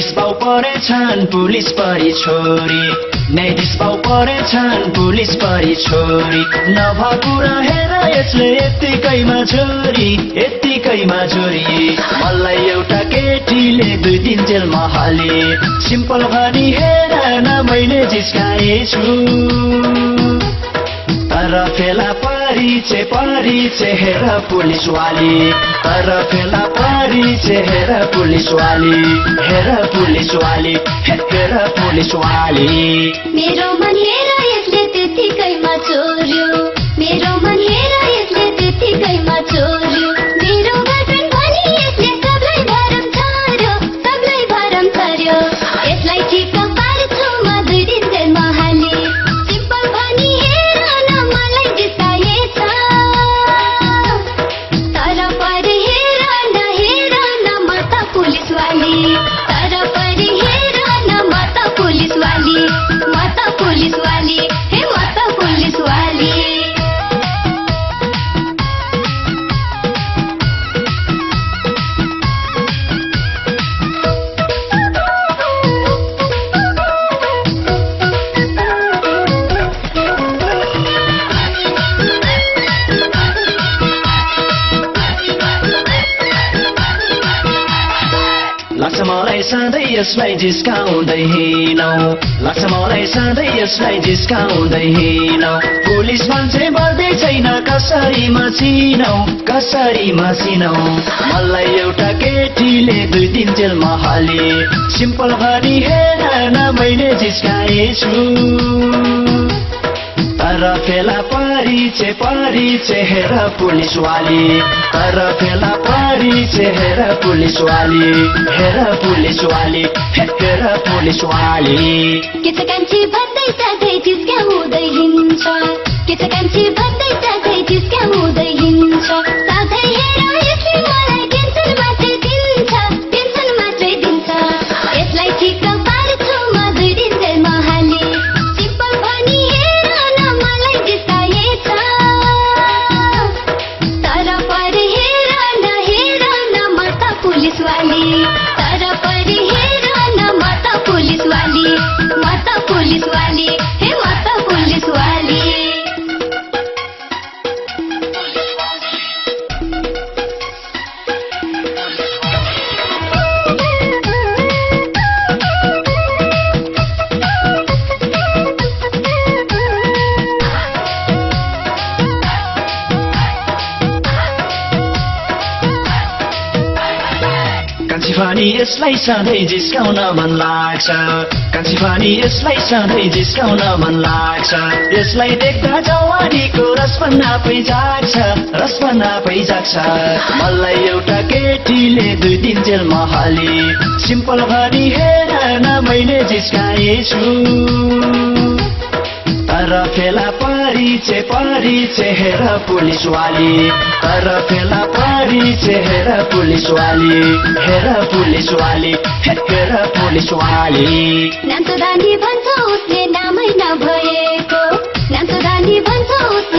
न्यायाधीश बाउ परेछन् पुलिस परी छोरी न्यायाधीश बाउ परेछन् पुलिस परी छोरी नभएको रहेर यसले यत्तिकैमा छोरी मलाई एउटा केटीले 2 दिन जेलमा हाले सिम्पल भनी हेर न मैले जिस्काएछु तर फेला परिचय हेर पुलिसवाली तर फेला परिचय हेर पुलिसवाली हेर पुलिसवाली मेरो मन हेर यसले त्यतिकैमा चोर्यो मेरो मन हेर यसले त्यतिकैमा चोर्यो मेरो गर्लफ्रेन्ड भनी यसले सबलाई भरम छर्यो यसलाई ठिक पार्छु म 2 दिन जेलमा हाले सिम्पल भनी हेर न मलाई जिस्काएछ तर परि हेर न म त पुलिसवाली तर परि हेर न म त पुलिसवाली हे म त पुलिसवाली लाग्छ मलाई सधैँ यसलाई जिस्काउँदै हिँडौ पुलिस मान्छे बढ्दै छैन कसरी मसिनौ मलाई एउटा केटीले 2 दिन जेलमा हाले सिम्पल भनी हेर न मैले जिस्काएछु तर फेला परिचय हेर पुलिसवाली तर फेला परिचय हेर पुलिसवाली के छ कान्छी भन्दै सधैँ जिस्काउँदै हिँड्छ के छ कान्छी भन्दै सधैँ जिस्काउँदै हिँड्छ सधैँ हेर यसले मलाई टेन्सन मात्रै दिन्छ यसलाई ठिक पार्छु म 2 दिन जेलमा हाले सिम्पल भनी हेर न मलाई जिस्काएछ तर परि हेर न म त पुलिसवाली तर परि हेर न म त पुलिसवाली हे म त पुलिसवाली कान्छी फानी यसलाई सधैँ जिस्काउन मन लाग्छ यसलाई देख्दा जवानीको रसपन नापै जाग्छ मलाई एउटा केटीले 2 दिन जेलमा हाले सिम्पल भनी हेर न मैले जिस्काएछु तर फेला परिचय हेर पुलिसवाली तर फेला परिचय हेर पुलिसवाली नाम त रानी भन्छ उसले नामै नभएको नाम त रानी भन्छ उसले